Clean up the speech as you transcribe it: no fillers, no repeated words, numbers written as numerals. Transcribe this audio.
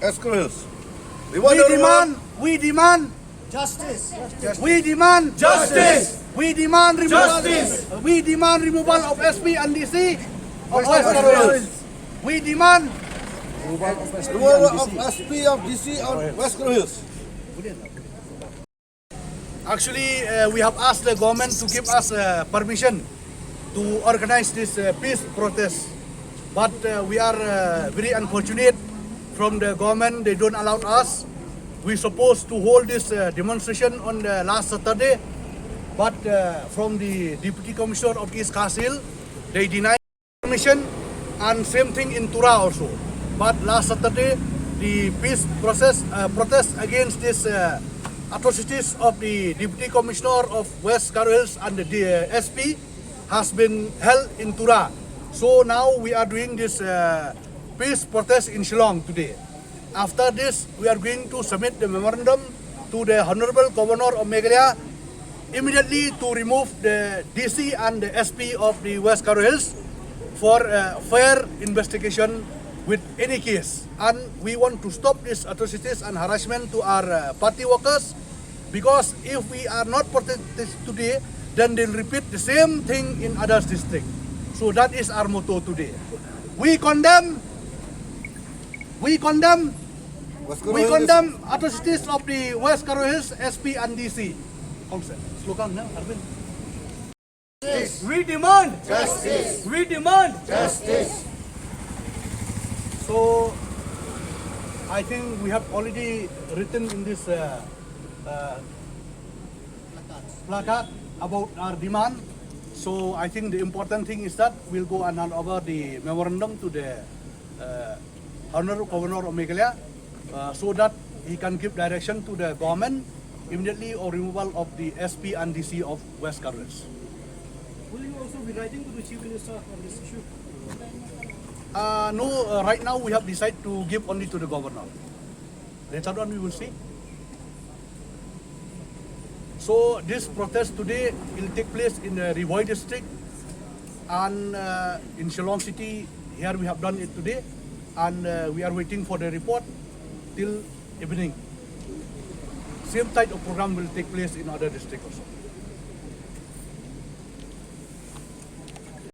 West Garo Hills. We demand Justice. we demand Justice. we demand removal Justice. we demand removal of SP and DC of West Garo Hills. We demand Removal of SP of DC on West Garo Hills. actually we have asked the government to give us permission to organize this peace protest, but we are very unfortunate from the government. They don't allow us. We supposed to hold this demonstration on the last Saturday, but from the Deputy Commissioner of East Kasil, they denied permission, and same thing in Tura also. But last Saturday, the peace protest against this atrocities of the Deputy Commissioner of West Garo Hills and the SP has been held in Tura. So now we are doing this peace protest in Shillong today. After this, we are going to submit the memorandum to the Honorable Governor of Meghalaya immediately to remove the DC and the SP of the West Garo Hills for fair investigation with any case. And we want to stop these atrocities and harassment to our party workers, because if we are not protected today, then they'll repeat the same thing in others district. So that is our motto today. We condemn West Garo Hills. atrocities of the West Garo Hills, SP and DC. Slogan, no? Arvind. We demand Justice. We demand Justice. So I think we have already written in this placard about our demand. So I think the important thing is that we'll go and hand over the memorandum to the Honorable Governor of Meghalaya so that he can give direction to the government immediately or removal of the SP and DC of West Garo Hills. Will you also be writing to the Chief Minister on this issue? No, right now we have decided to give only to the governor. Later on we will see. So this protest today will take place in the Rivoy district and in Shillong city. Here we have done it today, and we are waiting for the report till evening. Same type of program will take place in other districts also.